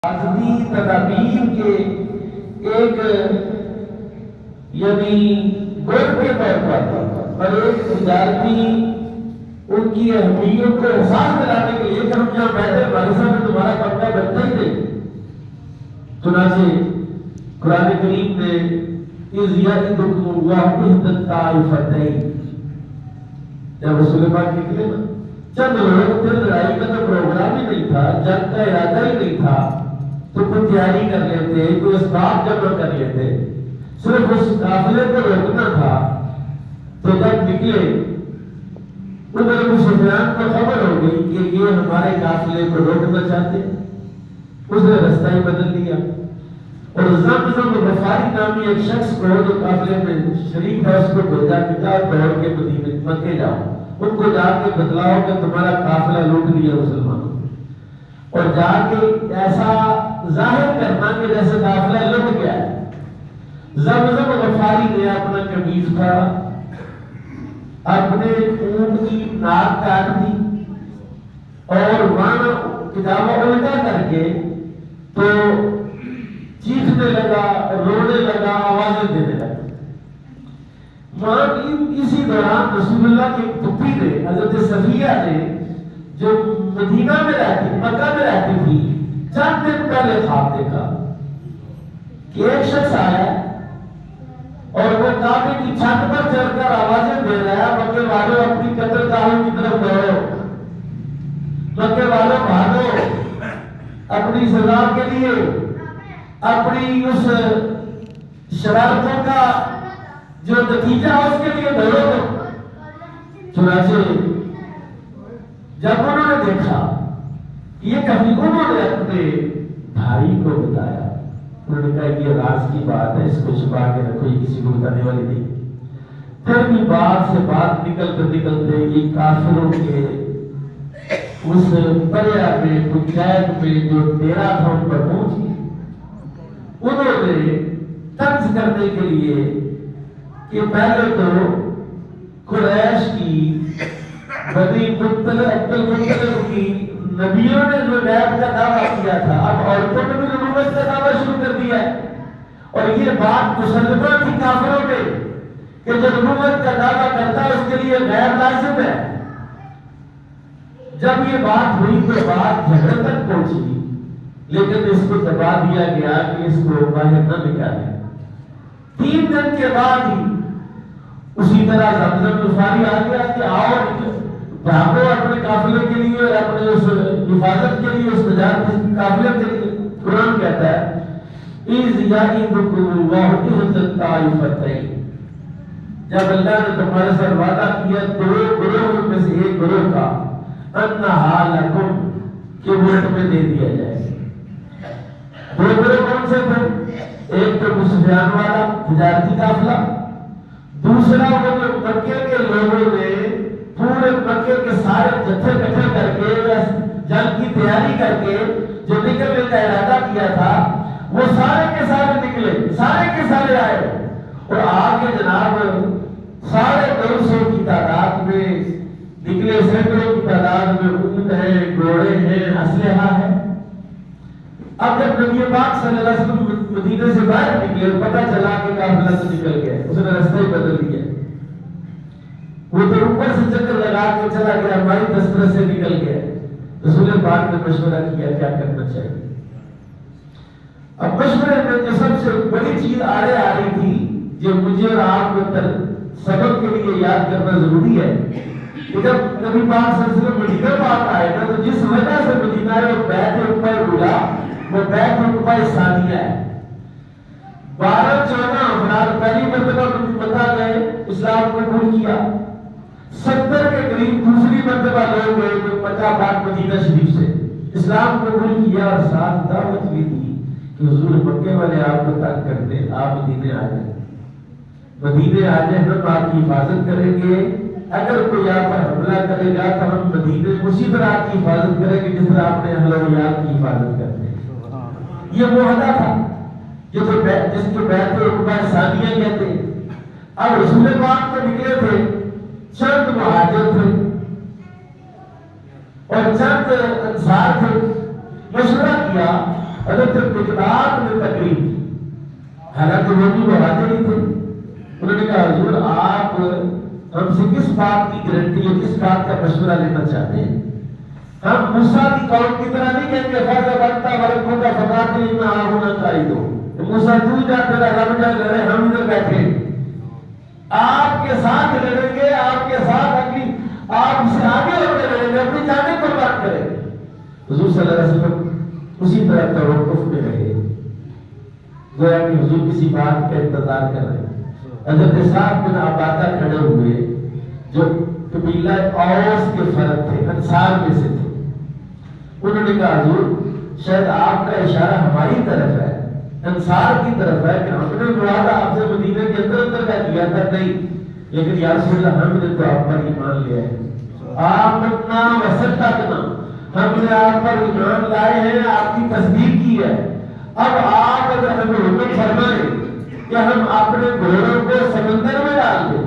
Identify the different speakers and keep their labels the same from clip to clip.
Speaker 1: حفاظتی تدابیر کے ایک یعنی گروہ کے طور پر ایک تجارتی ان کی اہمیت کو احساس دلانے کے لیے کہ ہم جہاں بیٹھے ہمارے سامنے تمہارا پکا بنتا ہی نہیں. چنانچہ قرآن کریم نے اِذْ یعدکم اللہ احدی الطائفتین، جب رسول پاک نکلے نا چند لوگ تھے، لڑائی کا تو پروگرام ہی نہیں تھا، جنگ کا ارادہ ہی نہیں تھا، تو کوئی تیاری کر لیتے، کوئی اسباب جمع کر لیتے، صرف اس قافلے کو روکنا تھا. تو جب نکلے ادھر ابو سفیان کو خبر ہو گئی کہ یہ ہمارے قافلے کو روکنا چاہتے، اس نے رستہ ہی بدل دیا اور زمزم غفاری نامی ایک شخص کو جو قافلے میں شریک تھا اس کو بھیجا کہ جاؤ دوڑ کے مدینے مکے جاؤ، ان کو جا کے بتلاؤ کہ تمہارا قافلہ لوٹ لیا مسلمانوں، اور جا کے ایسا ظاہر کرنا کہ جیسے قافلہ لٹ گیا ہے. زمزم غفاری نے اپنا قمیض پھاڑا، اپنے اونٹ کی ناک کاٹ دی اور وہاں کتابوں الٹا کر کے تو چیخنے لگا، رونے لگا، آوازیں دینے لگا. وہاں اسی دوران رسول اللہ کی پھپھی نے حضرت صفیہ نے جو مدینہ میں رہتی مکہ میں رہتی تھی چند دن پہلے خواب دیکھا کہ ایک شخص آیا اور وہ کعبے کی چھت پر چڑھ کر آوازیں دے رہا ہے، مکے والوں اپنی قتل گاہوں کی طرف دوڑو، مکے والوں بھاگو، اپنی سزا کے لیے اپنی اس شرارتوں کا جو نتیجہ اس کے لیے دوڑو. چنانچہ جب انہوں نے دیکھا یہ کبھی انہوں نے اپنے بھائی کو بتایا، انہوں نے کہا یہ راز کی بات ہے، اس کو چھپا کے رکھو، یہ کسی کو بتانے والی نہیں. پھر بھی بات سے بات نکلتے یہ کافروں کے اس قلعہ میں پنچایت میں جو ڈیرا تھا ان پر پہنچی. انہوں نے طنز کرنے کے لیے کہ پہلے تو قریش کی بنی عبد المطلب کی نبیوں نے جو غیب کا دعویٰ کیا تھا اب عورتوں نے بھی نبوت کا دعویٰ شروع کر دیا ہے، اور یہ بات مسلمہ تھی کافروں پہ کہ جو نبوت کا دعویٰ کرتا ہے اس کے لیے غیب لازم ہے. جب یہ بات ہوئی تو بات جھگڑے تک پہنچی، لیکن اس کو دبا دیا گیا کہ اس کو باہر نہ نکالیں. 3 دن کے بعد ہی اسی طرح زمزم غفاری آ گیا کہ آؤ بھاگو اپنے قافلے کے لیے اور اپنے اس حفاظت کے لیے، اس تجارت قافلے کے لیے. قرآن کہتا ہے اِذْ یعدکم اللہ احدی الطائفتین، جب اللہ نے تمہارے ساتھ وعدہ کیا 2 گروہوں میں سے ایک گروہ کا انہا لکم کہ وہ تمہیں دے دیا جائے. 2 گروہ کون سے تھے؟ ایک تو ابو سفیان والا تجارتی قافلہ، دوسرا وہ جو مکے کے لوگوں نے پورے مکے کے سارے جتھے اکٹھے کر کے جنگ کی تیاری کر کے جو نکلنے کا ارادہ کیا تھا وہ سارے کے سارے نکلے، سارے کے سارے آئے اور آگے جناب 250 کی تعداد میں نکلے، سینکڑوں کی تعداد میں اونٹ ہیں، گھوڑے ہیں، اسلحہ ہے. اب جب نبی پاک صلی اللہ علیہ وسلم مدینے سے باہر نکلے پتہ چلا کہ قافلہ سے نکل گیا، اس نے رستہ ہی بدل دیا. وہ تو اوپر سے چکر لگا کے چلا گیا، ہماری دسترس سے نکل گیا. رسول پاک نے مشورہ کیا کیا کرنا چاہیے. اب مشورے میں جو سب سے بڑی چیز آڑے آ رہی تھی جو مجھے اور آپ کو سبق کے لیے یاد کرنا ضروری ہے کہ جب نبی پاک صلی اللہ علیہ وسلم مدینہ پاک آئے نا تو جس وجہ سے مدینہ ہے وہ بیت عقبہ بولا، وہ بیت عقبہ ثانیہ ہے. 12-14 افراد پہلی مرتبہ مکہ گئے، اسلام کو قبول کیا. 70 کے قریب دوسری مرتبہ لوگ گئے جو مکہ پاک مدینہ شریف سے اسلام کو قبول کیا اور ساتھ دعوت بھی دی کہ حضور مکے والے آپ کو تنگ کرتے، آپ مدینے آ جائیں، مدینے آ جائیں، ہم آپ کی حفاظت کریں گے. اگر کوئی آپ پر حملہ کرے گا تو ہم مدینے اسی طرح آپ کی حفاظت کریں گے جس طرح آپ نے اہل و عیال کی حفاظت کرتے ہیں. یہ معاہدہ تھا جس کو بیت عقبہ ثانیہ کہتے ہیں. اب رسول پاک تو نکلے تھے، چند مہاجر تھے اور چند انصار تھے. مشورہ کیا حضرت مقداد نے تقریر کی، حالانکہ وہ بھی مہاجر ہی تھے. انہوں نے کہا حضور آپ ہم سے کس بات کی گارنٹی ہے، کس بات کا مشورہ لینا چاہتے ہیں؟ ہم موسیٰ کی قوم کی طرح نہیں کہیں گے فاضا بنتا ورکوں کا فقاتل ان آہونا قائدو، موسیٰ تو جا تیرا رب جا لڑے، ہم ادھر بیٹھے آپ کے ساتھ لڑیں گے، آپ کے ساتھ اگلی آپ سے آگے ہوتے لڑیں گے، اپنی جانیں قربان کریں گے. حضور صلی اللہ علیہ وسلم اسی طرح توقف میں رہے، گویا کہ حضور کسی بات کا انتظار کر رہے ہیں. حضرت سعد بن عبادہ کھڑے ہوئے جو قبیلہ اوس کے فرد تھے، انصار میں سے تھے. انہوں نے کہا حضور شاید آپ کا اشارہ ہماری طرف ہے، انصار کی طرف ہے کہ ہم نے وعدہ آپ سے مدینہ کے اندر کا کیا تھا. نہیں، لیکن یا رسول اللہ ہم نے تو آپ پر ایمان لیا ہے، آمنا وصدقنا، ہم نے آپ پر ایمان لائے ہیں، آپ کی تصدیق کی ہے. اب آپ اگر ہمیں حکم فرمائیں کہ ہم اپنے گھوڑوں کو سمندر میں ڈال دیں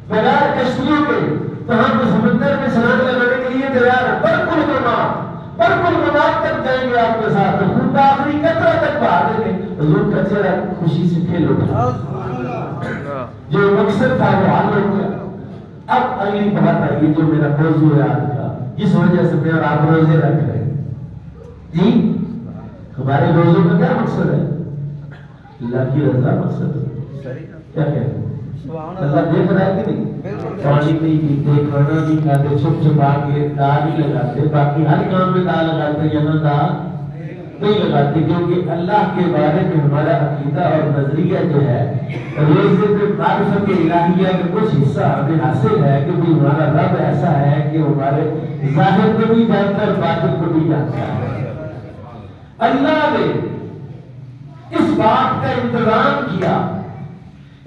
Speaker 1: بغیر کشتیوں کے، تو ہم سمندر میں چھلانگ لگانے کے لیے تیار ہیں. برکل مناف تک جائیں گے آپ کے ساتھ، خون کا آخری قطرہ تک بہا دیں گے. حضور کا چہرہ خوشی سے کھل اٹھا، جو مقصد تھا وہ حل ہو گیا. اب اگلی بات آئیے جو میرا موضوع ہے آج کا، جس وجہ سے میں اور آپ روزے رکھ رہے ہیں. جی ہمارے روزوں کا کیا مقصد ہے؟ اللہ کی رضا مقصد ہے. کیا کہتے ہیں؟ اللہ دیکھ رہا ہے کہ نہیں؟ پانی نہیں پیتے، کھانا نہیں کھاتے، چھپ چھپا کے دال ہی لگاتے، باقی ہر کام میں دال لگاتے، یہاں دال نہیں لگاتے، کیونکہ اللہ کے بارے میں ہمارا عقیدہ اور نظریہ جو ہے روزے میں معرفت الہیہ کا کچھ حصہ ہمیں حاصل ہے کہ ہمارا رب ایسا ہے کہ ہمارے ظاہر کو بھی جانتا ہے، باطن کو بھی جانتا ہے. اللہ نے اس بات کا انتظام کیا،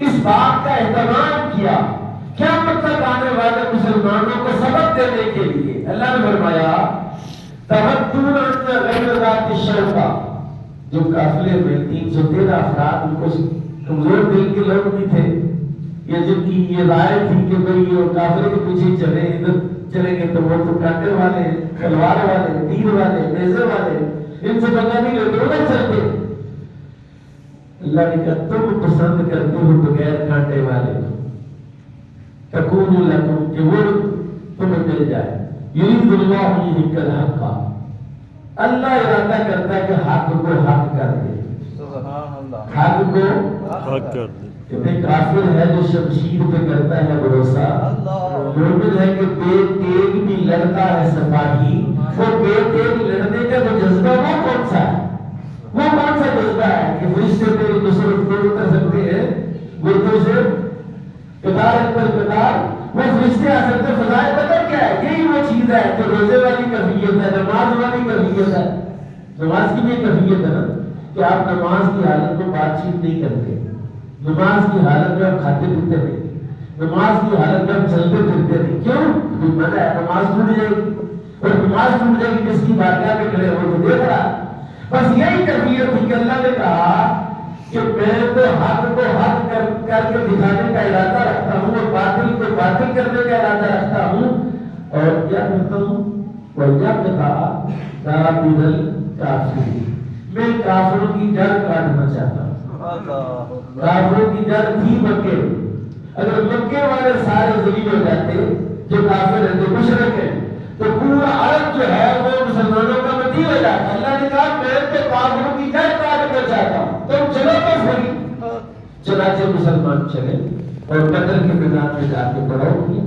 Speaker 1: اس بات کا اہتمام کیا قیامت تک آنے والے مسلمانوں کو سبق دینے کے لیے. اللہ نے فرمایا تمتون ان غیر ذات الشوکہ، جو قافلے میں 313 افراد ان کو کمزور دل کے لوگ بھی تھے، یا جن کی یہ رائے تھی کہ بھئی یہ قافلے کے پیچھے چلیں، ادھر چلیں گے تو وہ تو کانٹے والے ہیں، تلوار والے، تیر والے، نیزے والے، ان سے بغیر نہیں لیتے، ادھر چلتے. اللہ نے کہا تم پسند کرتے ہو بغیر کانٹے والے، تکون لکم، کہ وہ تمہیں مل جائے. یرید اللہ یحق الحق، اللہ ارادہ کرتا ہے کہ حق کو حق کر دے، حق کو حق کر دے. کہ کافر ہے جو شمشیر پہ کرتا ہے بھروسہ، مومن ہے کہ بے تیغ بھی لڑتا ہے سپاہی. وہ بے تیغ لڑنے کا جو جذبہ وہ کون سا ہے؟ وہ کون سا جذبہ ہے کہ فرشتے تیری نصرت کو کر سکتے ہیں گردوں سے قطار پر قطار، وہ فرشتے آ سکتے. فضائے بدر کیا ہے؟ یہی وہ چیز ہے جو روزے والی کیفیت ہے، نماز والی کیفیت ہے. نماز کی بھی کیفیت ہے نا کہ آپ نماز کی حالت میں بات چیت نہیں کرتے، نماز کی حالت میں آپ کھاتے پیتے نہیں، نماز کی حالت میں آپ چلتے پھرتے نہیں. کیوں؟ منع ہے، نماز ٹوٹ جائے گی، اور نماز ٹوٹ جائے گی جس کی بارگاہ میں کھڑے ہو تو دیکھ رہا. بس یہی کیفیت تھی کہ اللہ نے کہا کہ میں تو حق کو حق کر کے دکھانے کا ارادہ رکھتا ہوں اور باطل کو باطل کرنے کا ارادہ رکھتا ہوں. اور کیا کرتا ہوں؟ میں کافروں کی جڑ کاٹنا چاہتا ہوں. کافروں کی جڑ تھی مکے، اگر مکے والے سارے ذلیل ہو جاتے جو کافر ہیں، جو مشرک ہیں، تو پورا عرب جو ہے وہ مسلمانوں کا مدی ہو جاتا. اللہ نے کہا میں تو کافروں کی جڑ کاٹنا چاہتا ہوں، تم چلو تو صحیح. چنانچہ مسلمان چلے اور بدر کے میدان میں جا کے پڑاؤ کیا.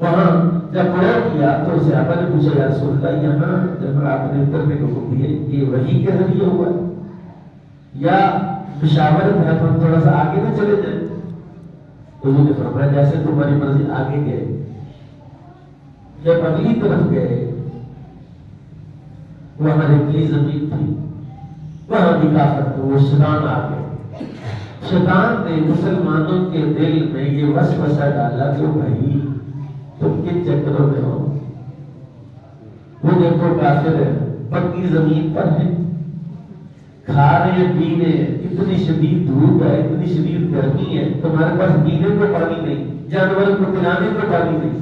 Speaker 1: وہاں جب پڑاؤ کیا تو صحابہ نے پوچھا یا رسول اللہ یہاں جب آپ نے اترنے کو حکم دیے یہ وحی کے ذریعے ہوا یا مشاورت ہے تو ہم تھوڑا سا آگے نہ چلے جائیں؟ حضور نے فرمایا جیسے تمہاری مرضی. آگے گئے، جب اگلی طرف گئے وہاں ریتلی زمین تھی، وہاں بھی کافر تھے، وہ شیطان آ گئے. شیطان نے مسلمانوں کے دل میں یہ وسوسہ ڈالا کہ بھائی تم کن چکروں میں ہو، وہ دیکھو کافر ہے، پکی زمین پر ہے، کھا رہے پینے، اتنی شدید دھوپ ہے، اتنی شدید گرمی ہے، تمہارے پاس پینے کو پانی نہیں، جانور کو پلانے کو پانی نہیں.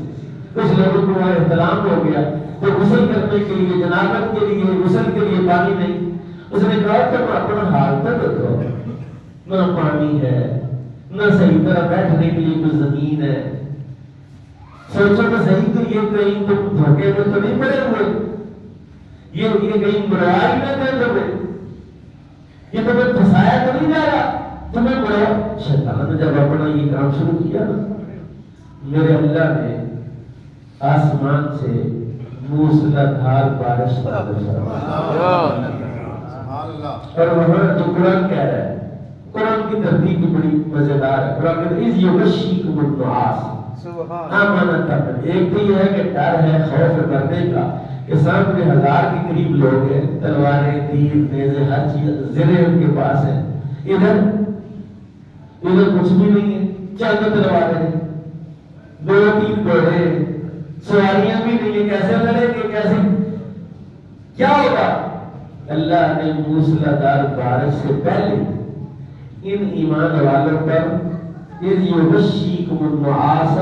Speaker 1: کچھ لوگوں کو احتلام ہو گیا تو غسل کرنے کے لیے، جنابت کے لیے، غسل کے لیے پانی نہیں. اس نے کہا تم اپنا حال تو دیکھو، نہ پانی ہے، نہ صحیح طرح بیٹھنے کے لیے کوئی زمین ہے، سوچو تو صحیح کہ یہ کہیں تم دھوکے میں تو نہیں پڑے ہوئے، یہ کہیں مروائی نہ دے تمہیں، یہ تمہیں پھنسایا تو نہیں جا رہا تمہیں مروا۔ شیطان نے جب اپنا یہ کام شروع کیا نا، میرے اللہ نے آسمان سے موسلادھار بارش نازل فرمائی، اور وہاں جو قرآن کہہ رہا ہے، قرآن کی ترتیب بھی بڑی مزیدار ہے۔ قرآن کہتا ہے اِذْ یُغَشِّیکُمُ النُّعَاسُ، امانت، ایک تو یہ ہے کہ ڈر ہے، خوف ہے کرنے کا کہ سامنے 1000 کے قریب لوگ ہیں، تلواریں، تیر، نیزے، ہر چیز زرے ان کے پاس ہیں، ادھر کچھ بھی نہیں ہے، چند تلواریں ہیں، 2-3 گھوڑے، سواریاں بھی نہیں ہیں، کیسے لڑیں گے، کیسے کیا ہوگا؟ اللہ نے موسلادھار بارش سے پہلے ان ایمان والوں پر اِذْ یُغَشِّیکُمُ النُّعَاسَ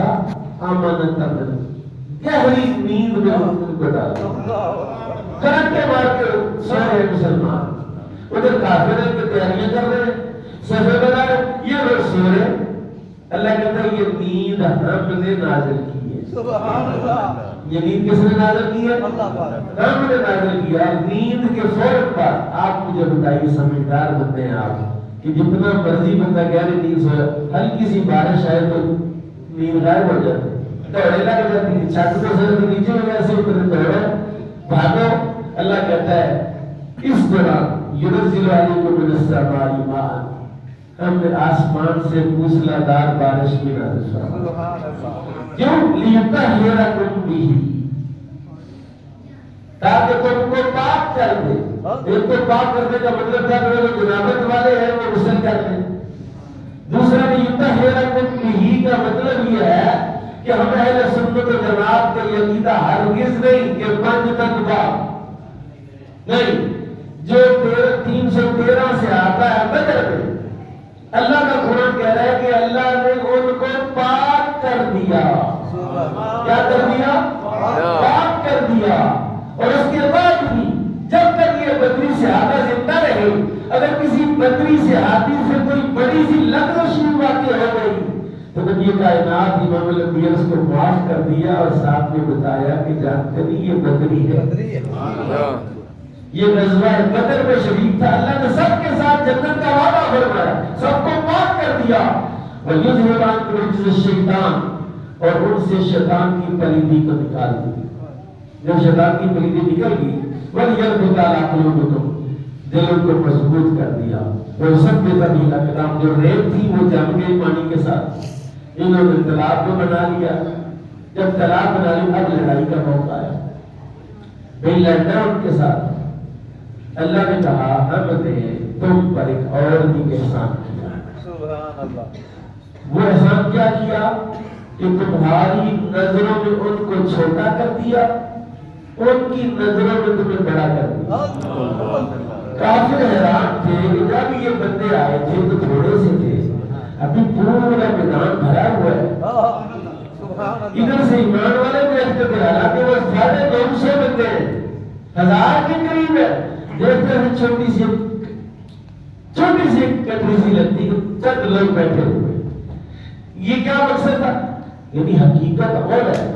Speaker 1: أَمَنَةً مِنْهُ، گہری نیند میں ان کو ڈالا، کرنٹے مار کے سو رہے مسلمان، ادھر کافر کی تیاریاں کر رہے ہیں، صفے بنا رہے، یہ لوگ سو رہے۔ اللہ کہتا ہے یہ نیند ہم نے نازل کی ہے، سبحان اللہ، یہ نیند کس نے نازل کی ہے؟ ہم نے نازل کیا۔ نیند کے فوراً بعد آپ مجھے بتائیے، سمجھدار بندے ہیں آپ کہ جتنا مرضی بندہ گہری نیند سویا، ہلکی سی بارش آئے تو نیند غائب ہو جاتی، دوڑے لگ جاتی ہے، چھت کو سر کے نیچے ہو ایسے اتنے دوڑے بھاگو۔ اللہ کہتا ہے اس دوران یُنَزِّلُ عَلَیکُم مِنَ السَّمَاءِ مَاءً، ہم نے آسمان سے موسلادھار بارش بھی نازل فرمائی، کیوں؟ لِیُطَہِّرَکُم بِهِ، تاکہ تم کو پاک کر دے۔ ایک تو پاک کرنے کا مطلب کیا کہ جو جنابت والے ہیں وہ غسل کر لیں، دوسرا لِیُطَہِّرَکُم بِهِ کا مطلب یہ ہے کہ ہم اہل سنت و جماعت کا یہ عقیدہ ہرگز نہیں کہ 5 تک پاک نہیں، جو 313 سے آتا ہے بدر میں، اللہ کا قرآن کہہ رہا ہے کہ اللہ نے ان کو پاک کر دیا۔ کیا کر دیا؟ پاک کر دیا۔ اور اس کے بعد بھی جب تک یہ بدری صحابہ زندہ رہے، اگر کسی بدری صحابی سے کوئی بڑی سی لغزش واقع ہو گئی تو جب یہ کائنات امام الانبیاء اس کو معاف کر دیا اور ساتھ میں بتایا کہ جانتے نہیں یہ بدری ہے، یہ غزوہ بدر میں شریک تھا، اللہ نے سب کے ساتھ جنت کا وعدہ فرمایا، سب کو پاک کر دیا۔ وَيُذْهِبْ عَنْكُمْ رِجْزَ الشَّيْطَانِ، اور ان سے شیطان کی پلیدی کو نکال دی۔ جب شیطان کی پلیدی نکل گئی، وَلْيَرْبِطَ عَلَىٰ قُلُوبِكُمْ، دلوں کو مضبوط کر دیا۔ وَيُثَبِّتَ بِهِ الْأَقْدَامَ، جو ریت تھی وہ جم گئی پانی کے ساتھ، انہوں نے طلاق کو بنا لیا۔ جب طلاق بنا لی اب لڑائی کا موقع آیا، بھئی لڑنا ان کے ساتھ۔ اللہ نے کہا ہم نے تم پر ایک اور بھی احسان کیا، سبحان اللہ۔ وہ احسان کیا کیا کہ تمہاری نظروں میں ان کو چھوٹا کر دیا، ان کی نظروں میں تمہیں بڑا کر دیا۔ کافر حیران تھے کہ جب یہ بندے آئے تھے تو تھوڑے سے تھے، ابھی پورا میدان بھرا ہوا ہے، ادھر سے ایمان والے دیکھتے تھے، حالانکہ وہ 250 بندے ہیں، 1000 کے قریب ہے، دیکھتے ہیں چھوٹی سی کٹری سی لگتی ہے، چند لوگ بیٹھے ہوئے۔ یہ کیا مقصد تھا؟ یعنی حقیقت اور ہے،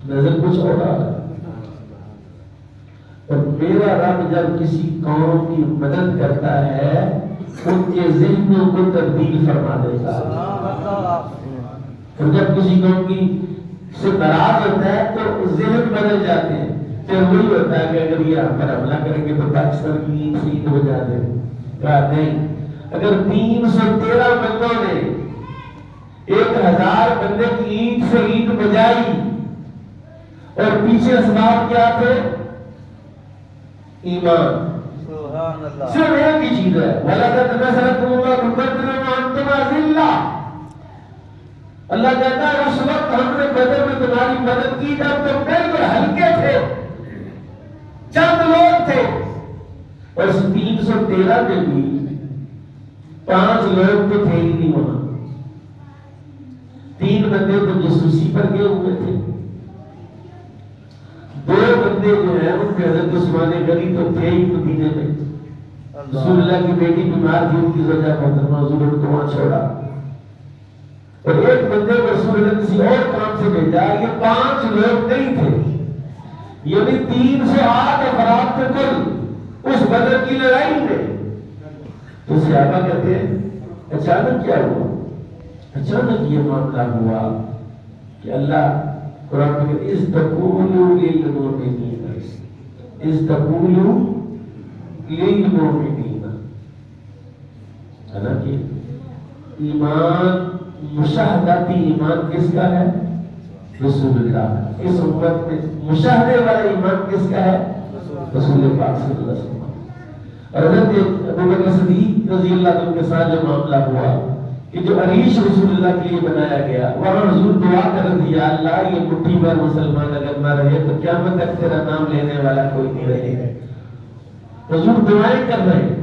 Speaker 1: نظر کچھ اور آ رہا ہے۔ اور میرا رب جب کسی قوم کی مدد کرتا ہے ان کے ذہنوں کو تبدیل فرما دیتا ہے، اور جب کسی قوم کی سے ناراض ہوتا ہے تو ذہن بدل جاتے ہیں۔ پھر وہی ہوتا ہے کہ اگر یہ ہم پر حملہ کریں گے تو پاکستان کی اینٹ سے اینٹ بجا دیں، کہا نہیں، اگر 313 بندوں نے 1000 بندے کی اینٹ سے اینٹ بجائی اور پیچھے اسباب کیا تھے؟ ایمان۔ صرف ایک ہی چیز ہے، وَلَقَدْ نَصَرَكُمُ اللَّهُ بِبَدْرٍ وَأَنْتُمْ أَذِلَّةٌ۔ اللہ کہتا ہے اس وقت ہم نے بدر میں تمہاری مدد کی جب تم بالکل ہلکے تھے، چند لوگ تھے، اور 313 میں بھی 5 لوگ تو تھے ہی نہیں وہاں، 3 بندے تو جاسوسی پر گئے ہوئے تھے، دو بندے جو ہیں ان کے حضرت عثمان غنی تو تھے ہی مدینے میں، رسول اللہ کی بیٹی بیمار تھی، ان کی وجہ محترمہ حضور نے تو وہاں چھوڑا، اور ایک بندے کو رسول اللہ کسی اور کام سے بھیجا۔ یہ 5 لوگ نہیں تھے، یعنی 308 افراد تھے کل اس بدر کی لڑائی میں۔ تو صحابہ کہتے ہیں اچانک کیا ہوا؟ اچانک یہ معاملہ ہوا کہ اللہ قرآن میں کہتے اِذْ تَقُولُوا لِلْمُؤْمِنِينَ اِذْ تَقُولُوا لِلْمُؤْمِنِينَ، حالانکہ ایمان مشاہداتی ایمان کس کا ہے؟ رسول اللہ۔ اس امت میں مشاہدے والا ایمان کس کا ہے؟ رسول پاک صلی اللہ علیہ وسلم۔ اور حضرت ابوبکر صدیق رضی اللہ عنہ کے ساتھ جو معاملہ ہوا کہ جو عریش رسول اللہ کے لیے بنایا گیا، وہاں حضور دعا کر دیا اللہ یہ مٹھی بھر مسلمان اگر نہ رہے تو قیامت تک تیرا نام لینے والا کوئی نہیں رہے گا۔ حضور دعائیں کر رہے ہیں،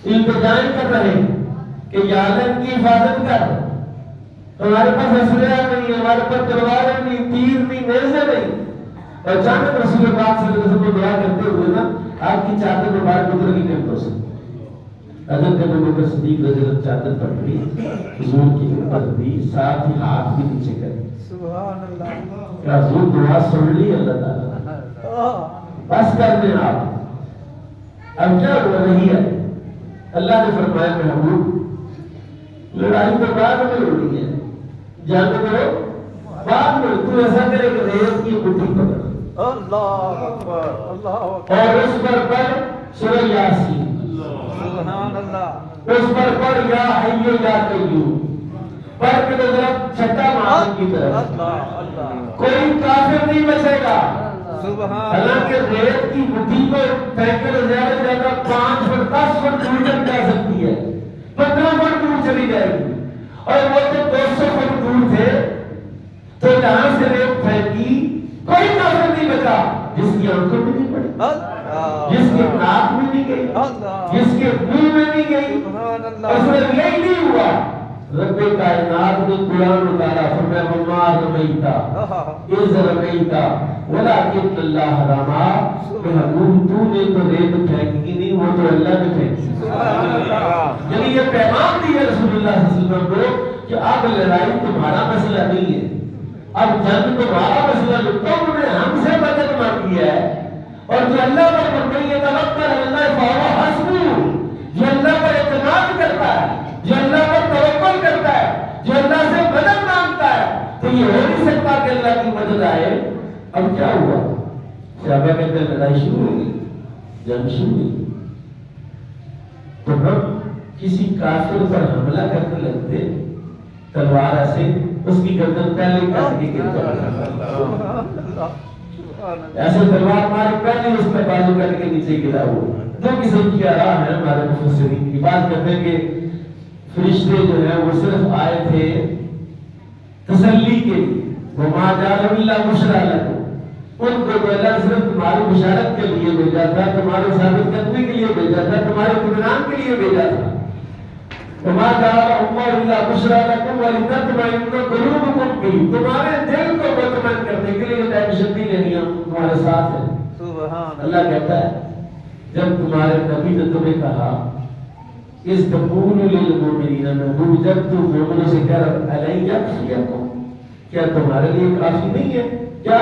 Speaker 1: التجائیں کر رہے ہیں کہ یا عالم کی حفاظت کر، ہمارے پاس اسلحہ نہیں، ہمارے پاس تلواریں نہیں، تیر نہیں، نیزے نہیں۔ اور اچانک رسول پاک صلی اللہ علیہ وسلم دعا کرتے ہوئے نا آپ کی چادر مبارک اتر کی کیمتوں سے حضرت ابوبکر صدیق رضی اللہ چادر پکڑی، حضور کی اوپر دی، ساتھ ہی ہاتھ بھی نیچے کری۔ سبحان اللہ، کیا حضور دعا سن لی اللہ تعالیٰ؟ بس کر دیں آپ، اب کیا ہو رہی ہے؟ اللہ نے فرمایا محبوب لڑائی تو بعد میں ہونی ہے، جنگ تو بعد میں، تو ایسا کرے کہ ریت کی مٹھی پکڑ اللہ اکبر، اللہ اکبر، اور اس پر پڑھ سورہ یاسین، سبحان اللہ، اس پر پڑھ یا حی یا قیوم، پڑھ کے تو ذرا چھٹا مارن کی طرف، کوئی کافر نہیں بچے گا۔ حالانکہ ریت کی مٹھی کو پھینکے تو زیادہ زیادہ 5 فٹ 10 فٹ دور تک جا سکتی ہے، 15 فٹ دور چلی جائے گی، اور وہ تو 200 فٹ دور تھے، تو جہاں سے ریت پھینکی کوئی کافر نہیں بچا، جس کی آنکھوں میں نہیں پڑی، جس کے ناک میں نہیں گئی، جس کے منہ میں نہیں گئی، اور یہی نہیں ہوا۔ رب کائنات نے قرآن اتارا، فرمایا وما رمیتا اذ رمیتا ولکن اللہ رما، محبوب تو نے تو ریت پھینکی نہیں، وہ تو اللہ نے پھینکی۔ یعنی یہ پیغام دیا رسول اللہ صلی اللہ علیہ وسلم کو کہ اب لڑائی تمہارا مسئلہ نہیں ہے، اب جنگ تمہارا مسئلہ جو تم نے ہم سے مدد مانگی ہے، اور جو اللہ پر فرمائی یتوکل علی اللہ فہو حسبہ، جو اللہ پر اعتماد کرتا ہے، جو اللہ پر توکل کرتا ہے، جو اللہ سے مدد مانگتا ہے، تو یہ ہو نہیں سکتا کہ اللہ کی مدد آئے۔ اب کیا ہوا؟ صحابہ کہتے ہیں لڑائی شروع ہو گئی، جنگ شروع ہوئی، تو ہم کسی کافر پر حملہ کرنے لگتے تلوار سے، اس کی گردن پہلے کاٹ کے گر جاتا، ایسے تلوار مارے پہلے اس کا بازو کٹ کے نیچے گرا ہوا۔ دو قسم کی آراء ہے ہمارے مفسرین کی، بات کہتے ہیں کہ فرشتے جو ہیں وہ صرف آئے تھے تسلی کے لیے، وما جعلہ الا بشریٰ لکم، ان کو تو اللہ صرف تمہاری بشارت کے لیے بھیجا تھا، تمہارے ثابت قدمی کے لیے بھیجا تھا، تمہارے اطمینان کے لیے بھیجا تھا۔ وما جعلہ الا بشریٰ لکم ولتطمئن قلوبکم بہ، تمہارے دل کو مطمئن کرنے کے لیے ٹینشن نہیں لینی، ہم تمہارے ساتھ ہیں۔ اللہ کہتا ہے جب تمہارے نبی نے تمہیں کہا اس تقول للمؤمنین، محبوب جب تم مومنوں سے کہہ رہا الن یکفیکم، کیا تمہارے لیے کافی نہیں ہے کیا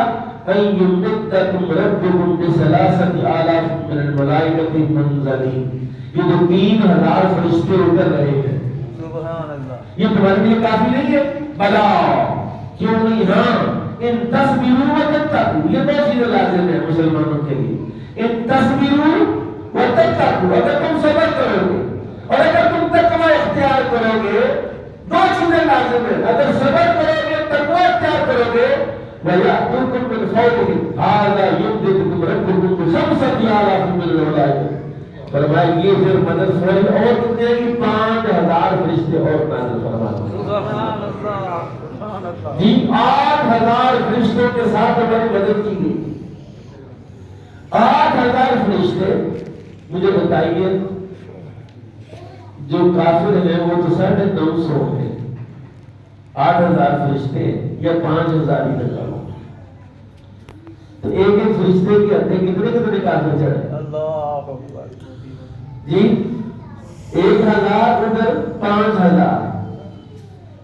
Speaker 1: ان یمدکم ربکم بثلاثۃ آلاف من الملائکۃ منزلین، یہ جو 3000 فرشتے اتر رہے ہیں، سبحان اللہ، یہ تمہارے لیے کافی نہیں ہے؟ بلا، کیوں نہیں؟ ہاں، ان تصبروا وتتقوا، یہ دو چیزیں لازم ہیں مسلمانوں کے لیے، ان تصبروا وتتقوا، اگر تم صبر کرو گے اور اگر تم تقوی اختیار کرو گے، دو چیزیں لازم ہیں، اگر صبر کرو گے، تقوی اختیار کرو گے، وَيَأْتُوكُم مِّن فَوْقِكُمْ هَٰذَا يُمْدِدْكُم رَبُّكُم بِخَمْسَةِ آلَافٍ مِّنَ الْمَلَائِكَةِ، فرمایا یہ پھر مدد فوری اور کتنے کی 5000 فرشتے اور نازل فرماتے ہیں۔ سبحان اللہ، جی 8000 فرشتوں کے ساتھ ہماری مدد کی گئی۔ 8000 فرشتے، مجھے بتائیے جو کافر ہیں وہ تو 950 ہیں، 8000 فرشتے یا 5000 ہی لگا ہو، ایک ایک فرشتے کی ہتھے کتنے کتنے کافر چڑھے؟
Speaker 2: اللہ اکبر
Speaker 1: جی 1000 ادھر 5000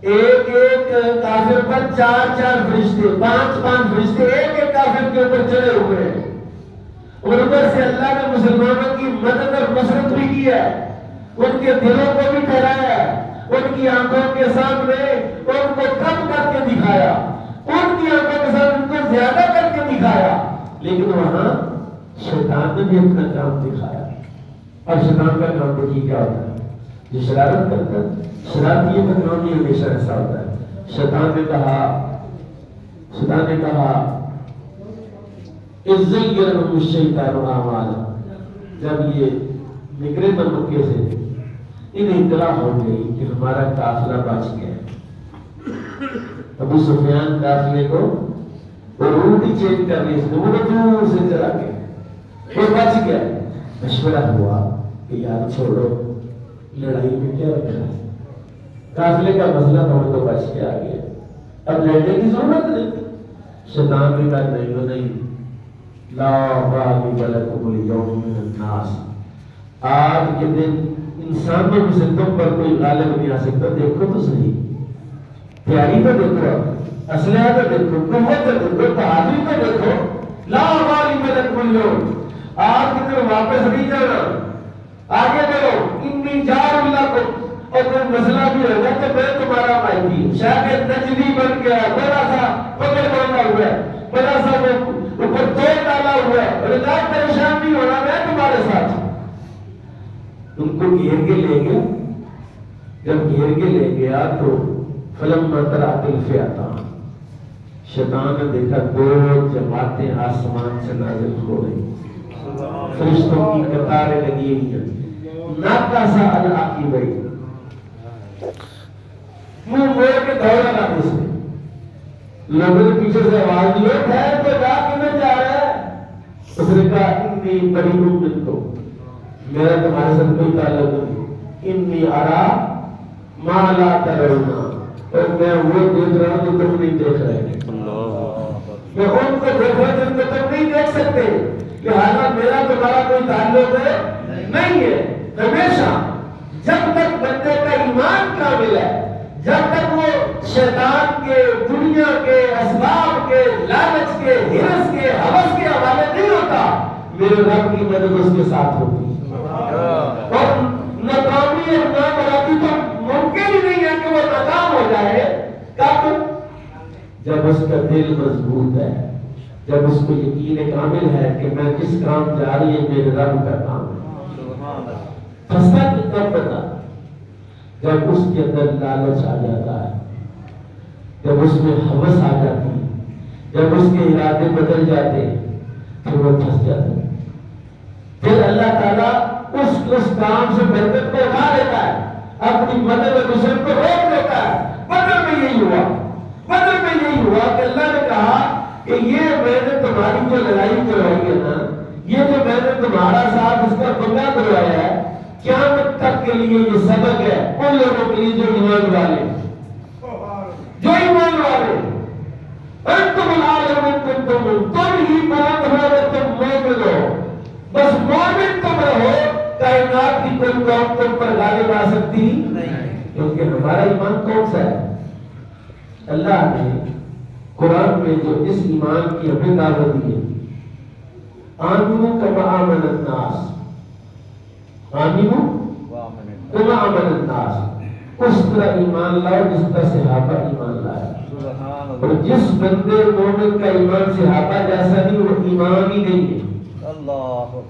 Speaker 1: ایک ایک کافر پر 4 فرشتے 5 فرشتے ایک ایک کافر کے اوپر چڑھے ہوئے ہیں اور ادھر سے اللہ نے مسلمانوں کی مدد اور نصرت بھی کی ہے ان کے دلوں کو بھی ٹھہرایا ان کی آنکھوں کے سامنے ان کو کم کر کے دکھایا ان کی آنکھوں کے سامنے ان کو زیادہ کر کے دکھایا لیکن وہاں شیطان نے بھی اپنا کام دکھایا اور شیطان کا کام دیکھیے کیا ہوتا ہے جو شرارت کرتا ہے شرارتی کا کام نہیں ہمیشہ ایسا ہوتا ہے شیطان نے کہا اِذْزَيَّنَهُمُ الشَّيْطَانُ أَعْمَالَهُمْ جب یہ نکلے تو مکے سے انہیں اطلاع ہو گئی کہ ہمارا قافلہ بچ گیا ابو سفیان قافلے کو روٹ ہی چینج کر لی اس نے وہ دور سے چلا گیا وہ بچ گیا مشورہ ہوا کہ یار چھوڑو لڑائی میں کیا رکھا ہے قافلے کا مسئلہ تو ہم تو بچ کے آ گیا اب لڑنے کی ضرورت نہیں شیطان نے کہا نہیں لا غالب لکم اليوم من الناس آج کے دن انسانوں میں سے تم پر کوئی غالب نہیں آ سکتا دیکھو تو صحیح تیاری تو دیکھو اسلحہ تو دیکھو قوت تو دیکھو بہادری تو دیکھو لا غالب لکم اليوم آج کے دن واپس نہیں جانا آگے بڑھو انی جار اللہ کو اور کوئی مسئلہ بھی ہوگا تو میں تمہارا مائیتی شاید نجدی بن گیا بڑا سا پکڑ باندھا ہوا ہے بڑا سا اوپر توڑ ڈالا ہوا ہے اور اتنا پریشان نہیں ہونا میں تمہارے ساتھ ان کو گھیر کے لے گیا جب گھیر کے لے گیا تو فلما ترات الفئتان شیطان نے دیکھا 2 جماعتیں آسمان سے نازل ہو رہی فرشتوں کی قطاریں لگی ہوئی ہیں ناکا سا العاقبین منہ موڑ کے دوڑ لگا اس نے لوگوں نے پیچھے سے آواز دی ٹھہر تو جا کدھر جا رہا ہے اس نے کہا انی بریء منکم میرا تمہارے ساتھ کوئی تعلق نہیں انی ارا ما لا ترون اور میں وہ دیکھ رہا ہوں جو تم نہیں دیکھ رہے میں ان کو دیکھ رہا ہوں جن کو تم نہیں دیکھ سکتے لہذا میرا تمہارا کوئی تعلق نہیں ہے ہمیشہ جب تک بندے کا ایمان کامل ہے جب تک وہ شیطان کے دنیا کے اسباب کے لالچ کے ہرس کے ہوس کے حوالے نہیں ہوتا میرے رب کی مدد اس کے ساتھ ہوتی اور ناکامی اور نامرادی تو ممکن ہی نہیں ہے کہ وہ ناکام ہو جائے کب جب اس کا دل مضبوط ہے جب اس کو یقین کامل ہے کہ میں جس کام جا رہی ہے میرے رب کا کام ہے پھنستا کتنا پتا جب اس کے اندر لالچ آ جاتا ہے جب اس میں ہوس آ جاتی ہے جب اس کے ارادے بدل جاتے پھر وہ پھنس جاتا ہے پھر اللہ تعالیٰ اس کام سے برکت کو اٹھا لیتا ہے اپنی مدد اور نصرت کو روک دیتا ہے بدر میں یہی ہوا کہ اللہ نے کہا کہ یہ میں نے تمہاری جو لڑائی کروائی ہے نا یہ جو میں نے تمہارا ساتھ اس کا پنگا کروایا ہے قیامت تک کے لیے یہ سبق ہے ان لوگوں کے لیے جو ایمان والے انتم العالم ان کنتم تم ہی بلند ہو اگر تم مومن ہو بس مومن تم رہو کائنات کی کوئی قوم تم پر غالب آ سکتی نہیں کیونکہ ہمارا ایمان کون سا ہے اللہ نے قرآن میں جو اس ایمان کی ہمیں دعوت دی ہے آمنوا کما آمن الناس آمنوا کما آمن الناس اس طرح ایمان لاؤ جس طرح صحابہ ایمان لائے اور جس بندے مومن کا ایمان صحابہ جیسا نہیں وہ ایمان ہی نہیں ہے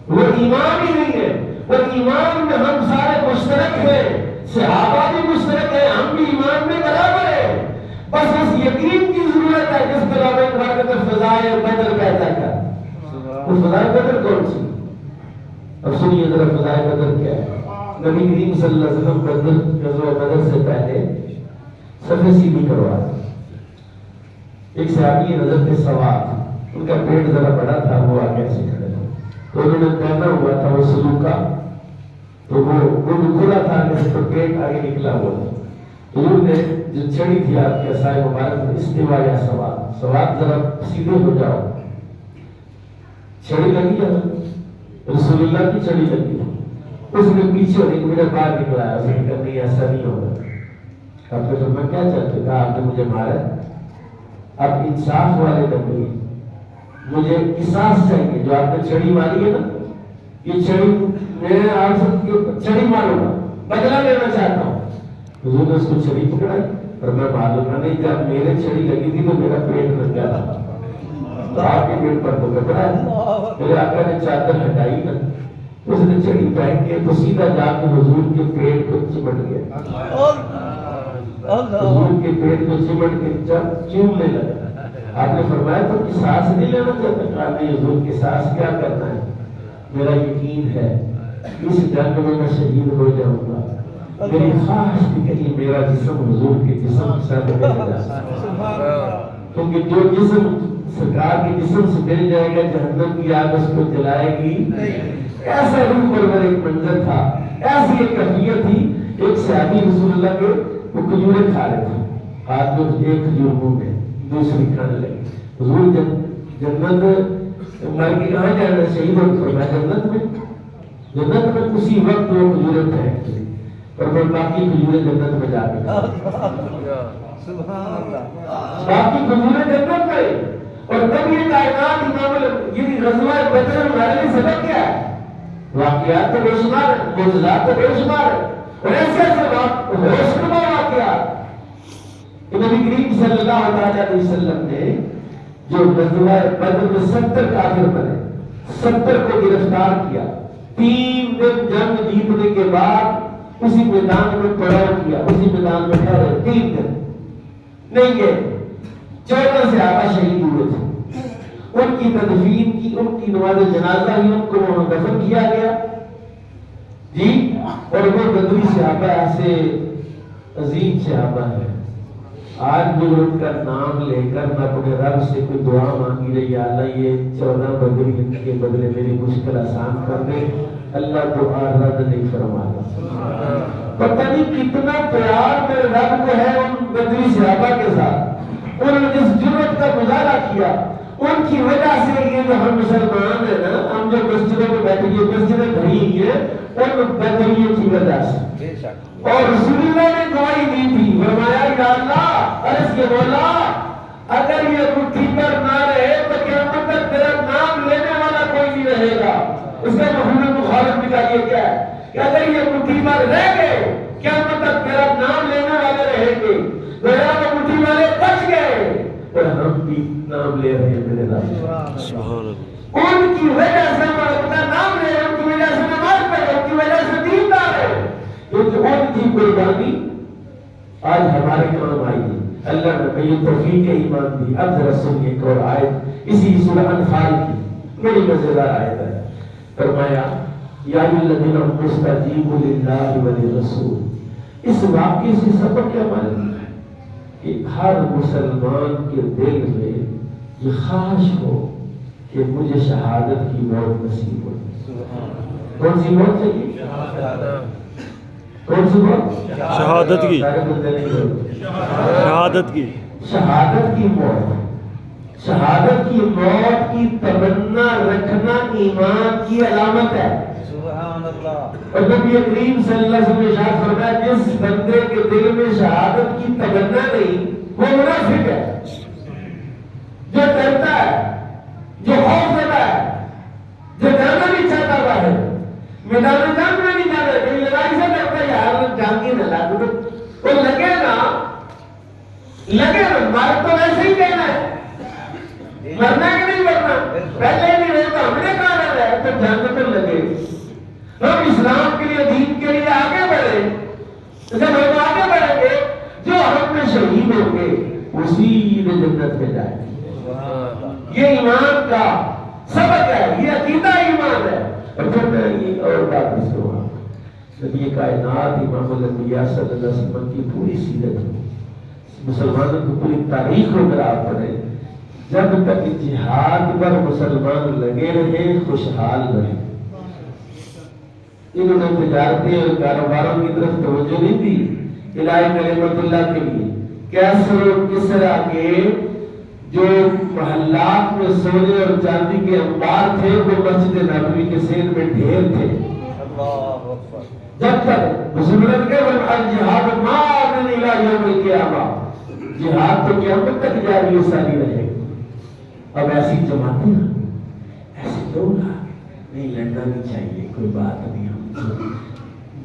Speaker 1: وہ ایمان ہی نہیں ہے وہ ایمان میں ہم سارے مشترک ہیں صحابہ بھی مشترک ہیں ہم بھی ایمان میں برابر ہیں بس اس یقین کی ضرورت ہے جس پر ہمیں برکت فضائے بدر پیدا کر وہ فضائے بدر کون سی اب سنیے ذرا فضائے بدر کیا ہے نبی کریم صلی اللہ علیہ وسلم غزوہ بدر سے پہلے صفحے سیدھی کروا ایک صحابی حضرت سواد ان کا پیٹ ذرا بڑا تھا وہ آگے سے کھڑے تھے تو انہوں نے پہنا ہوا تھا وہ سلوکا تو وہ کھلا تھا کہ اس کا پیٹ آگے نکلا ہوا تھا حضور نے جو چھڑی تھی آپ کے عصائے مبارک میں استوا یا سواد ذرا سیدھے ہو جاؤ چھڑی لگی ہے رسول اللہ کی چھڑی لگی ہے، اس نے پیچھے ایک منٹ باہر نکلایا، اس نے کہا نہیں ایسا نہیں ہوگا۔ آپ نے فرمایا کیا چاہتے ہیں؟ کہا آپ نے مجھے مارا، اب انصاف والے نبی، مجھے قصاص چاہیے، جو آپ نے چھڑی ماری ہے نا، یہ چھڑی میں آپ سب کے چھڑی ماروں گا، بدلہ لینا چاہتا ہوں۔ حضور نے اس کو چھڑی پکڑائی اور میں معلوم نہیں، جب میرے چھڑی لگی تھی تو میرا پیٹ ننگا تھا، تو آپ کے پیٹ پر تو کپڑا ہے، میرے آقا نے چادر ہٹائی نا، اس نے چھڑی پہن کے تو سیدھا جا کے حضور کے پیٹ کو چمٹ گیا، حضور کے پیٹ کو چمٹ کے جب چومنے لگا، آپ نے فرمایا تو قصاص نہیں لینا چاہتا؟ کہا نہیں حضور، قصاص کیا کرنا ہے، میرا یقین ہے اس جنگ میں میں شہید ہو جاؤں گا، میری خواہش تھی کہ میرا جسم حضور کے جسم کے ساتھ مل جائے، کیونکہ جو جسم سرکار کے جسم سے مل جائے گا جہنم کی آگ اس کو جلائے گی۔ ایسا روح پرور ایک منظر تھا، ایسی ایک کیفیت تھی۔ ایک صحابی رسول اللہ کے وہ کھجوریں کھا رہے تھے، ہاتھ میں ایک کھجور منہ میں، دوسری کھانے لگی۔ حضور جنت مر کے کہاں جانا، شہید ہو؟ فرمایا جنت میں، جنت میں اسی وقت وہ کھجوریں پھینک دی اور پھر باقی کھجوریں جنت میں جا کے باقی کھجوریں جنت میں۔ اور تب یہ کائنات امام یہ غزوہ بدر ہمارے لیے سبق کیا ہے؟ واقعات تو بے شمار ہے، معجزات تو بے شمار ہے، اور ایسے ایسے ہوش نما واقعات کہ نبی کریم صلی اللہ علیہ وسلم نے جو غزوہ بدر میں 70 کافر بنے، 70 کو گرفتار کیا، 3 دن جنگ جیتنے کے بعد اسی میدان میں پڑاؤ کیا، اسی میدان میں ٹھہرے 3 دن نہیں گئے، 14 صحابہ شہید ہوئے تھے، ان کی تدفین کی، ان کی نماز جنازہ ہی ان کو وہاں دفن کیا گیا جی۔ اور وہ بدری صحابہ ایسے عظیم صحابہ ہیں، آج بھی ان کا نام لے کر میں اپنے رب سے کوئی دعا مانگی رہی، یا اللہ یہ 14 بدری ان کے بدلے میری مشکل آسان کر دے، اللہ دعا رد نہیں فرماتا۔ پتہ نہیں کتنا پیار میرے رب کو ہے ان بدری صحابہ کے ساتھ، انہوں نے جس جرأت کا مظاہرہ کیا، ان کی وجہ سے یہ جو ہم مسلمان ہیں نا، ہم جو مسجدوں میں بیٹھے ہیں، مسجدیں بھری ہوئی ہیں ان بدریوں کی وجہ سے۔ اور رسول اللہ نے گواہی دی تھی، فرمایا یا اللہ، عرض کے مولا اگر یہ مٹھی پر نہ رہے تو قیامت تک تیرا نام لینے والا کوئی نہیں رہے گا۔ اس کا مفہوم مخالف نکالیے کیا ہے کہ اگر یہ مٹھی پر رہ گئے قیامت تک تیرا نام لینے والے رہیں گے، گویا وہ مٹھی والے بچ گئے اور ہم بھی نام لے رہے ہیں میرے رب۔ ان کی وجہ سے ہم اپنا نام لے رہے ہیں، ان کی وجہ سے نماز پڑھے، ان کی وجہ سے دیندار ہے، کیونکہ ان کی قربانی آج ہمارے کام آئی ہے۔ اللہ نے یہ توفیق ایمان دی۔ اب ذرا سنیے ایک اور آیت اسی سورہ انفال کی، بڑی مزیدار آیت ہے۔ فرمایا یا الذین استجیبوا للہ وللرسول۔ اس واقعے سے سبق کیا معلوم ہے کہ ہر مسلمان کے دل میں یہ خواہش ہو کہ مجھے شہادت کی موت نصیب ہو۔ کون سی موت چاہیے؟ کون سی موت؟ شہادت کی، شہادت کی، شہادت کی موت۔ شہادت کی موت کی تمنا رکھنا ایمان کی علامت ہے۔ اور نبی کریم صلی اللہ علیہ وسلم نے ارشاد فرمایا جس بندے کے دل میں شہادت کی تمنا نہیں وہ منافق ہے، جو ڈرتا ہے، جو خوف زدہ ہے، جو جانا نہیں چاہتا باہر میدان جنگ میں نہیں جانا، کہیں لڑائی سے ڈرتا ہے، یار جان کے نہ لاگو وہ لگے نا مر تو ویسے ہی کہنا ہے، مرنا کہ نہیں مرنا پہلے نہیں رہے تو ہم نے کہا رہا ہے، تو جنگ تو لگے۔ ہم اسلام کے لیے، دین کے لیے آگے بڑھے، جب ہم آگے بڑھیں گے جو ہم میں شہید ہوں گے اسی میں جنت میں جائیں گے۔ یہ ایمان کا سبق ہے، یہ عقیدہ ایمان ہے۔ اور پھر میں یہ اور بات اس کو نبی کائنات امام الانبیاء صلی اللہ علیہ وسلم کی پوری سیرت، مسلمانوں کی پوری تاریخ کو اگر آپ پڑھیں، جب تک جہاد پر مسلمان لگے رہے خوشحال رہے، انہوں نے تجارتیں اور کاروباروں کی طرف توجہ نہیں دی، الہی کلمت اللہ کے لیے کیسر و کسرا کے جو محلات میں سونے اور چاندی کے انبار تھے وہ مسجد نبوی کے سین میں ڈھیر تھے. جب تک رسول اللہ کے الجہاد ماضٍ الی یوم القیامہ، جہاد تو قیامت تک جاری و ساری رہے. اب ایسی جماعتیں ایسے لوگ نہیں لڑنا نہیں چاہیے، کوئی بات نہیں، ہم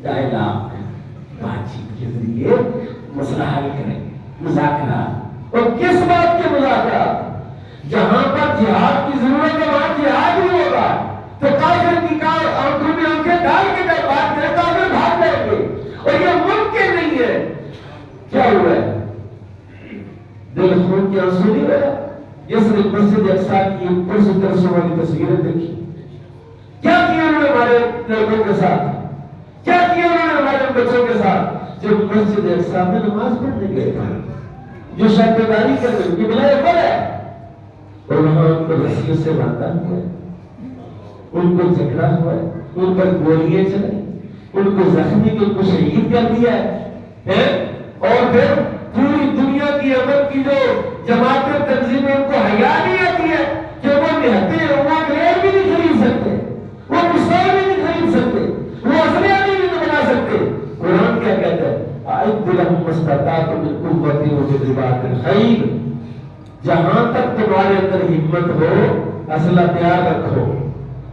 Speaker 1: ڈائلاگ بات چیت کے ذریعے مسئلہ حل کریں. مذاکرات، اور کس بات کے مذاکرات؟ جہاں پر جہاد کی ضرورت ہے وہاں جہاد ہی ہوگا. تو کافر کی آنکھوں میں آنکھیں ڈال کے جب بات کریں کافر بھاگ جائیں گے، اور یہ ممکن نہیں ہے. کیا ہوا ہے؟ دل خون کے آنسو نہیں رہا. جس نے مسجد اقصی کی پرسوں والی تصویریں دیکھی، کیا کیا انہوں نے ہمارے لڑکوں کے ساتھ، کیا کیا انہوں نے ہمارے بچوں کے ساتھ جو مسجد اقصی میں نماز پڑھنے گئے تھے، جو شاکرداری کر رہے ہیں، بلائے پر ہے، اور وہاں ان کو رسیوں سے باندھا ہوا ہے، ان کو جھگڑا ہوا ہے، ان پر گولیاں چلیں، ان کو زخمی، ان کو شہید کر دیا ہے. اور پھر پوری دنیا کی امن کی جو جماعتیں تنظیمیں ان کو حیا نہیں آتی ہے کہ وہ نہتے ہیں، وہ گریڈ بھی نہیں خرید سکتے، وہ پستول بھی نہیں خرید سکتے، وہ اسلحہ بھی نہیں بنا سکتے. قرآن کیا کہتا ہے؟ اعد لهم ما استطعتم من قوة ومن رباط الخیل. جہاں تک تمہارے اندر ہمت ہو اسلحہ تیار رکھو.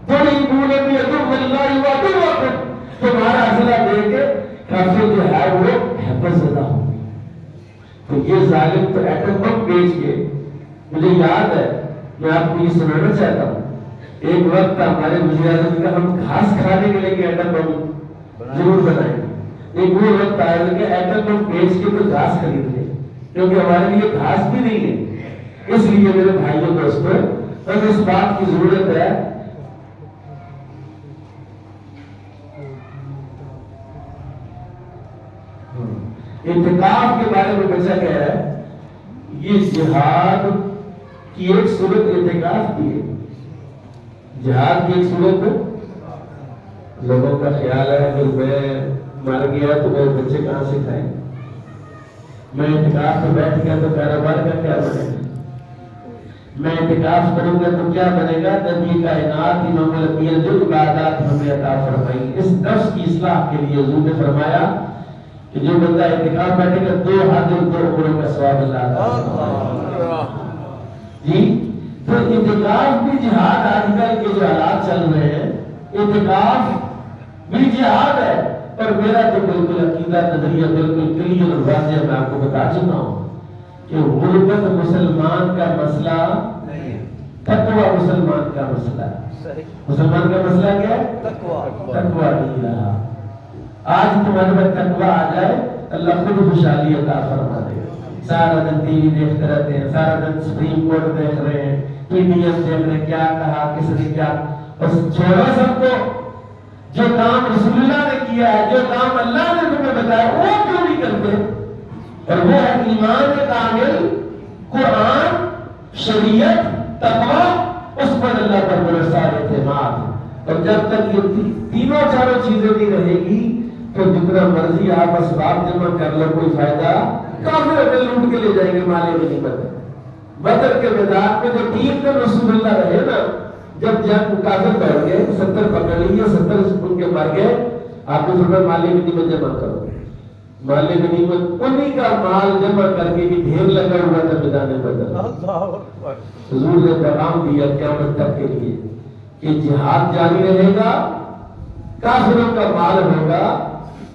Speaker 1: ترہبون بعدو اللہ وعدوکم، تمہارا اسلحہ دے کے کافر جو ہے وہ حفظ زدہ ہو. تو یہ ظالم تو ایٹم بم بیچ کے، مجھے یاد ہے، میں آپ کو یہ سنانا چاہتا ہوں، ایک وقت ہمارے وزیر اعظم کا ہم گھاس کھانے کے لیے ایٹم بم ضرور بنائیں گے. ایک وہ وقت آیا کہ ایٹم بم بیچ کے تو گھاس خرید لیں، کیونکہ ہمارے لیے گھاس بھی نہیں ہے. اس لیے میرے بھائیوں دوستوں، اب اس بات کی ضرورت ہے اعتکاف کے بارے میں بچہ کہہ رہا ہے. یہ جہاد کی ایک صورت اعتکاف کی ہے. جہاد کی ایک صورت، لوگوں کا خیال ہے کہ میں مر گیا تو میرے بچے کہاں سے کھائیں، میں اعتکاف میں بیٹھ گیا تو کاروبار کا کیا بنے گا، میں اعتکاف کروں گا تو کیا بنے گا. نبی کائنات امام الانبیاء جو عبادات ہمیں عطا فرمائی، اس نفس کی اصلاح کے لیے حضور نے فرمایا کہ جو بندہ اعتکاف بیٹھے گا 2 حاضر 2 عمروں کا ثواب اللہ عطا. جی تو اعتکاف بھی جہاد، آج کل کے جو حالات چل رہے ہیں اعتکاف بھی جہاد ہے. اور میرا تو بالکل عقیدہ نظریہ بالکل کلیئر اور واضح، میں آپ کو بتا چکا ہوں کہ غربت مسلمان کا مسئلہ تقوی مسلمان کا مسئلہ ہے. مسلمان کا مسئلہ کیا ہے؟ تقوی نہیں رہا. آج تمہارے میں تقوی آ جائے اللہ خود خوشحالی عطا فرما دے. سارا دن ٹی وی دیکھتے رہتے ہیں، سارا دن سپریم کورٹ دیکھ رہے ہیں، پی ڈی ایم دیکھ رہے ہیں، کیا کہا کس نے کیا. بس چھوڑو سب کو، جو کام رسول اللہ نے کیا ہے، جو کام اللہ نے تمہیں بتایا وہ کیوں نہیں کرتے؟ اور وہ ہے ایمان کامل، قرآن، شریعت، تقوی، اس پر اللہ پر بھروسہ اعتماد. اور جب تک یہ تینوں چاروں چیزیں نہیں رہے گی تو جتنا مرضی آپ اسباب جمع کر لو کوئی فائدہ. کافر ہمیں لوٹ کے لے جائیں گے مالے غنیمت. بدر کے میدان میں جو 3 دن رسول اللہ رہے نا، جب جنگ کافر بیٹھ گئے 70 پکڑ لیے، 70 ان کے مر گئے، آپ نے فرمایا مالے غنیمت جمع کرو. مالے غنیمت انہی کا مال جمع کر کے بھی ڈھیر لگا ہوا تھا میدان بدر. حضور نے پیغام دیا قیامت تک کے لیے کہ جہاد جاری رہے گا، کافروں کا مال ہوگا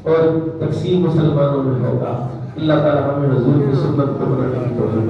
Speaker 1: اور تقسیم مسلمانوں میں ہوگا. اللہ تعالیٰ ہمیں حضور کی سنت کو بنانے کی توفیق